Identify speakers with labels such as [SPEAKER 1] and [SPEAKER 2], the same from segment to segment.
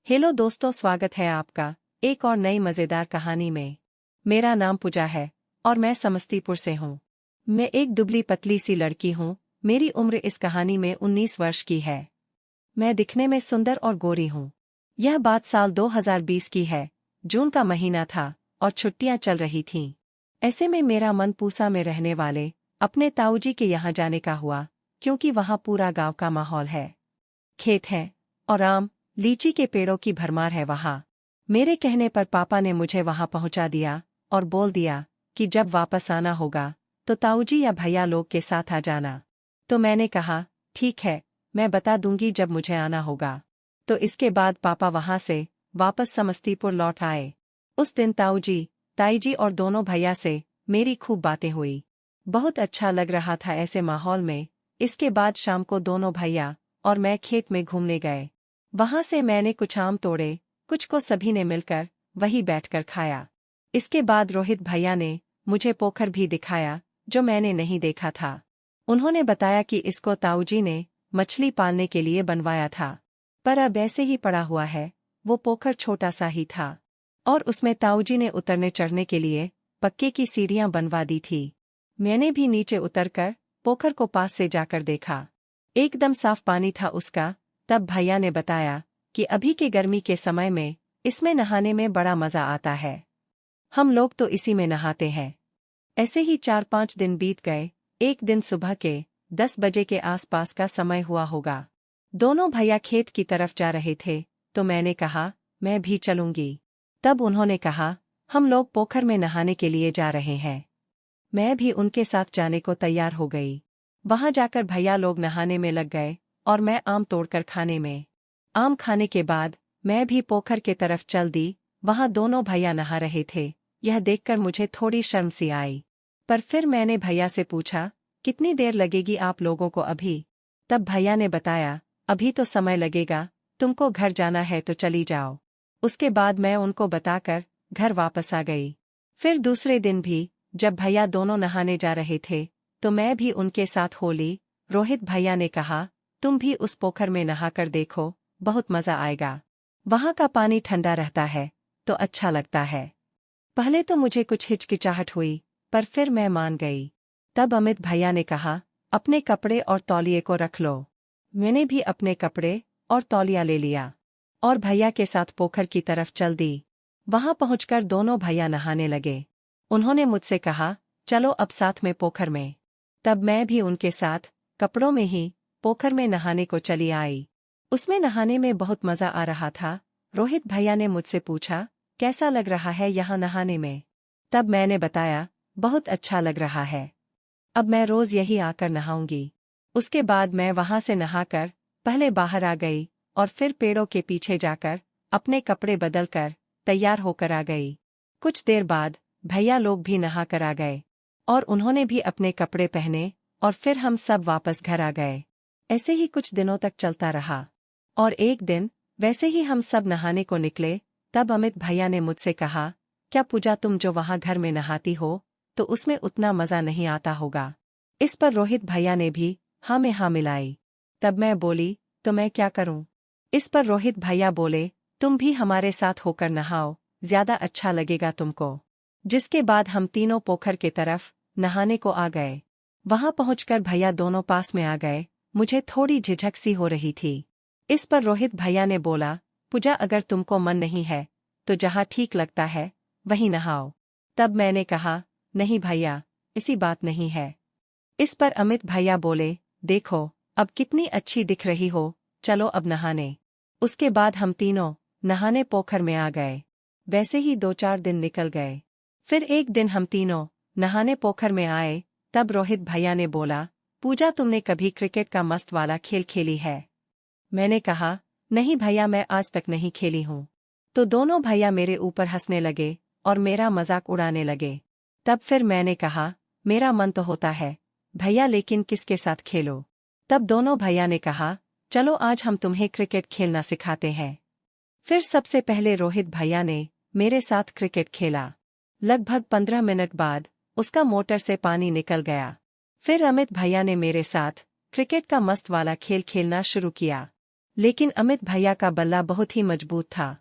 [SPEAKER 1] Hello दोस्तों, स्वागत है आपका एक और नई मज़ेदार कहानी में। मेरा नाम पूजा है और मैं समस्तीपुर से हूँ। मैं एक दुबली पतली सी लड़की हूँ। मेरी उम्र इस कहानी में 19 वर्ष की है। मैं दिखने में सुंदर और गोरी हूँ। यह बात साल 2020 की है। जून का महीना था और छुट्टियां चल रही थीं। ऐसे में मेरा मन पूसा में रहने वाले अपने ताऊजी के यहाँ जाने का हुआ, क्योंकि वहाँ पूरा गांव का माहौल है। खेत हैं और आम लीची के पेड़ों की भरमार है वहाँ। मेरे कहने पर पापा ने मुझे वहाँ पहुँचा दिया और बोल दिया कि जब वापस आना होगा तो ताऊजी या भैया लोग के साथ आ जाना। तो मैंने कहा, ठीक है, मैं बता दूंगी जब मुझे आना होगा। तो इसके बाद पापा वहाँ से वापस समस्तीपुर लौट आए। उस दिन ताऊजी, ताईजी और दोनों भैया से मेरी खूब बातें हुई। बहुत अच्छा लग रहा था ऐसे माहौल में। इसके बाद शाम को दोनों भैया और मैं खेत में घूमने गए। वहां से मैंने कुछ आम तोड़े, कुछ को सभी ने मिलकर वहीं बैठकर खाया। इसके बाद रोहित भैया ने मुझे पोखर भी दिखाया, जो मैंने नहीं देखा था। उन्होंने बताया कि इसको ताऊजी ने मछली पालने के लिए बनवाया था, पर अब ऐसे ही पड़ा हुआ है। वो पोखर छोटा सा ही था और उसमें ताऊजी ने उतरने चढ़ने के लिए पक्के की सीढ़ियां बनवा दी थी। मैंने भी नीचे उतरकर पोखर को पास से जाकर देखा। एकदम साफ पानी था उसका। तब भैया ने बताया कि अभी के गर्मी के समय में इसमें नहाने में बड़ा मजा आता है। हम लोग तो इसी में नहाते हैं। ऐसे ही 4-5 दिन बीत गए। एक दिन सुबह के 10 बजे के आसपास का समय हुआ होगा। दोनों भैया खेत की तरफ जा रहे थे, तो मैंने कहा, मैं भी चलूंगी। तब उन्होंने कहा, हम लोग पोखर में नहाने के लिए जा रहे हैं। मैं भी उनके साथ जाने को तैयार हो गई। वहां जाकर भैया लोग नहाने में लग गए और मैं आम तोड़कर खाने में। आम खाने के बाद मैं भी पोखर के तरफ चल दी। वहां दोनों भैया नहा रहे थे। यह देखकर मुझे थोड़ी शर्म सी आई। पर फिर मैंने भैया से पूछा, कितनी देर लगेगी आप लोगों को अभी? तब भैया ने बताया, अभी तो समय लगेगा, तुमको घर जाना है तो चली जाओ। उसके बाद मैं उनको बताकर घर वापस आ गई। फिर दूसरे दिन भी जब भैया दोनों नहाने जा रहे थे, तो मैं भी उनके साथ हो ली। रोहित भैया ने कहा, तुम भी उस पोखर में नहाकर देखो, बहुत मजा आएगा। वहां का पानी ठंडा रहता है तो अच्छा लगता है। पहले तो मुझे कुछ हिचकिचाहट हुई, पर फिर मैं मान गई। तब अमित भैया ने कहा, अपने कपड़े और तौलिए को रख लो। मैंने भी अपने कपड़े और तौलिया ले लिया और भैया के साथ पोखर की तरफ चल दी। वहां पहुंचकर दोनों भैया नहाने लगे। उन्होंने मुझसे कहा, चलो अब साथ में पोखर में। तब मैं भी उनके साथ कपड़ों में ही पोखर में नहाने को चली आई। उसमें नहाने में बहुत मजा आ रहा था। रोहित भैया ने मुझसे पूछा, कैसा लग रहा है यहाँ नहाने में? तब मैंने बताया, बहुत अच्छा लग रहा है। अब मैं रोज यही आकर नहाऊंगी। उसके बाद मैं वहां से नहाकर पहले बाहर आ गई और फिर पेड़ों के पीछे जाकर अपने कपड़े बदलकर तैयार होकर आ गई। कुछ देर बाद भैया लोग भी नहा कर आ गए और उन्होंने भी अपने कपड़े पहने और फिर हम सब वापस घर आ गए। ऐसे ही कुछ दिनों तक चलता रहा और एक दिन वैसे ही हम सब नहाने को निकले। तब अमित भैया ने मुझसे कहा, क्या पूजा, तुम जो वहां घर में नहाती हो तो उसमें उतना मजा नहीं आता होगा? इस पर रोहित भैया ने भी हाँ में हाँ मिलाई। तब मैं बोली, तो मैं क्या करूं? इस पर रोहित भैया बोले, तुम भी हमारे साथ होकर नहाओ, ज्यादा अच्छा लगेगा तुमको। जिसके बाद हम तीनों पोखर के तरफ नहाने को आ गए। वहां पहुंचकर भैया दोनों पास में आ गए। मुझे थोड़ी झिझक सी हो रही थी। इस पर रोहित भैया ने बोला, पूजा, अगर तुमको मन नहीं है तो जहां ठीक लगता है वहीं नहाओ। तब मैंने कहा, नहीं भैया, ऐसी बात नहीं है। इस पर अमित भैया बोले, देखो अब कितनी अच्छी दिख रही हो, चलो अब नहाने। उसके बाद हम तीनों नहाने पोखर में आ गए। वैसे ही 2-4 दिन निकल गए। फिर एक दिन हम तीनों नहाने पोखर में आए। तब रोहित भैया ने बोला, पूजा, तुमने कभी क्रिकेट का मस्त वाला खेल खेली है? मैंने कहा, नहीं भैया, मैं आज तक नहीं खेली हूँ। तो दोनों भैया मेरे ऊपर हंसने लगे और मेरा मजाक उड़ाने लगे। तब फिर मैंने कहा, मेरा मन तो होता है भैया, लेकिन किसके साथ खेलो? तब दोनों भैया ने कहा, चलो आज हम तुम्हें क्रिकेट खेलना सिखाते हैं। फिर सबसे पहले रोहित भैया ने मेरे साथ क्रिकेट खेला। लगभग 15 मिनट बाद उसका मोटर से पानी निकल गया। फिर अमित भैया ने मेरे साथ क्रिकेट का मस्त वाला खेल खेलना शुरू किया। लेकिन अमित भैया का बल्ला बहुत ही मजबूत था।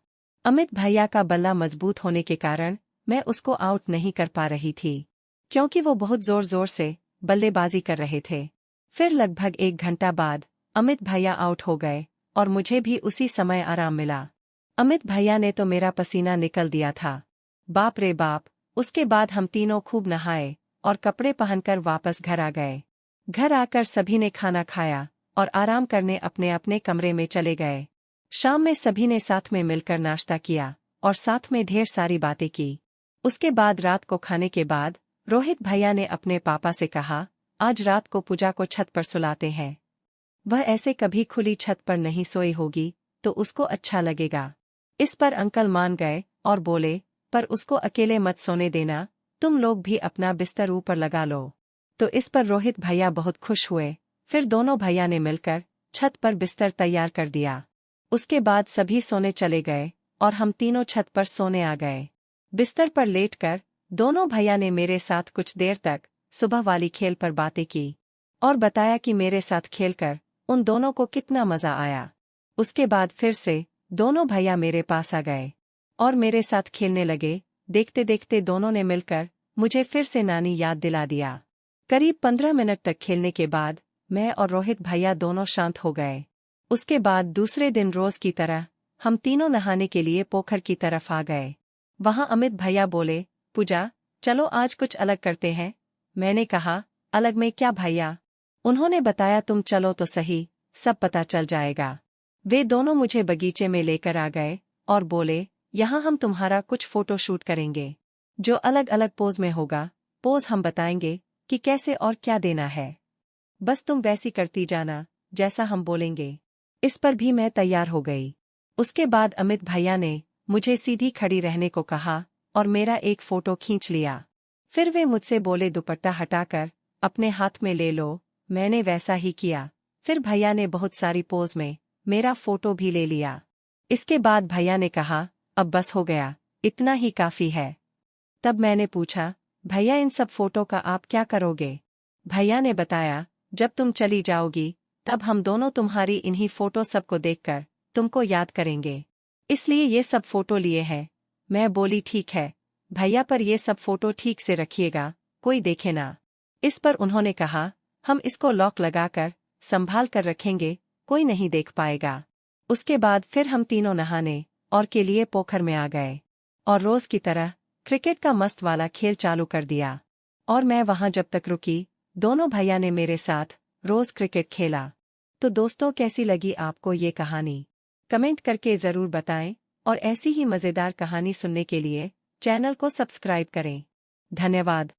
[SPEAKER 1] अमित भैया का बल्ला मजबूत होने के कारण मैं उसको आउट नहीं कर पा रही थी, क्योंकि वो बहुत जोर जोर से बल्लेबाजी कर रहे थे। फिर लगभग 1 घंटा बाद अमित भैया आउट हो गए और मुझे भी उसी समय आराम मिला। अमित भैया ने तो मेरा पसीना निकल दिया था। बाप रे बाप। उसके बाद हम तीनों खूब नहाए और कपड़े पहनकर वापस घर आ गए। घर आकर सभी ने खाना खाया और आराम करने अपने अपने कमरे में चले गए। शाम में सभी ने साथ में मिलकर नाश्ता किया और साथ में ढेर सारी बातें की। उसके बाद रात को खाने के बाद रोहित भैया ने अपने पापा से कहा, आज रात को पूजा को छत पर सुलाते हैं। वह ऐसे कभी खुली छत पर नहीं सोई होगी तो उसको अच्छा लगेगा। इस पर अंकल मान गए और बोले, पर उसको अकेले मत सोने देना, तुम लोग भी अपना बिस्तर ऊपर लगा लो। तो इस पर रोहित भैया बहुत खुश हुए। फिर दोनों भैया ने मिलकर छत पर बिस्तर तैयार कर दिया। उसके बाद सभी सोने चले गए और हम तीनों छत पर सोने आ गए। बिस्तर पर लेटकर दोनों भैया ने मेरे साथ कुछ देर तक सुबह वाली खेल पर बातें की और बताया कि मेरे साथ खेलकर उन दोनों को कितना मजा आया। उसके बाद फिर से दोनों भैया मेरे पास आ गए और मेरे साथ खेलने लगे। देखते देखते दोनों ने मिलकर मुझे फिर से नानी याद दिला दिया। करीब 15 मिनट तक खेलने के बाद मैं और रोहित भैया दोनों शांत हो गए। उसके बाद दूसरे दिन रोज की तरह हम तीनों नहाने के लिए पोखर की तरफ आ गए। वहां अमित भैया बोले, पूजा, चलो आज कुछ अलग करते हैं। मैंने कहा, अलग में क्या भैया? उन्होंने बताया, तुम चलो तो सही, सब पता चल जाएगा। वे दोनों मुझे बगीचे में लेकर आ गए और बोले, यहाँ हम तुम्हारा कुछ फोटो शूट करेंगे। जो अलग अलग पोज में होगा, पोज हम बताएंगे कि कैसे और क्या देना है। बस तुम वैसी करती जाना जैसा हम बोलेंगे। इस पर भी मैं तैयार हो गई। उसके बाद अमित भैया ने मुझे सीधी खड़ी रहने को कहा और मेरा एक फोटो खींच लिया। फिर वे मुझसे बोले, दुपट्टा हटाकर अपने हाथ में ले लो। मैंने वैसा ही किया। फिर भैया ने बहुत सारी पोज में मेरा फोटो भी ले लिया। इसके बाद भैया ने कहा, अब बस हो गया, इतना ही काफी है। तब मैंने पूछा, भैया इन सब फोटो का आप क्या करोगे? भैया ने बताया, जब तुम चली जाओगी तब हम दोनों तुम्हारी इन्हीं फोटो सबको देखकर तुमको याद करेंगे, इसलिए ये सब फोटो लिए हैं। मैं बोली, ठीक है भैया, पर ये सब फोटो ठीक से रखिएगा, कोई देखे ना। इस पर उन्होंने कहा, हम इसको लॉक लगाकर संभाल कर रखेंगे, कोई नहीं देख पाएगा। उसके बाद फिर हम तीनों नहाने और के लिए पोखर में आ गए और रोज की तरह क्रिकेट का मस्त वाला खेल चालू कर दिया। और मैं वहां जब तक रुकी, दोनों भैया ने मेरे साथ रोज क्रिकेट खेला। तो दोस्तों, कैसी लगी आपको ये कहानी? कमेंट करके ज़रूर बताएं और ऐसी ही मज़ेदार कहानी सुनने के लिए चैनल को सब्सक्राइब करें। धन्यवाद।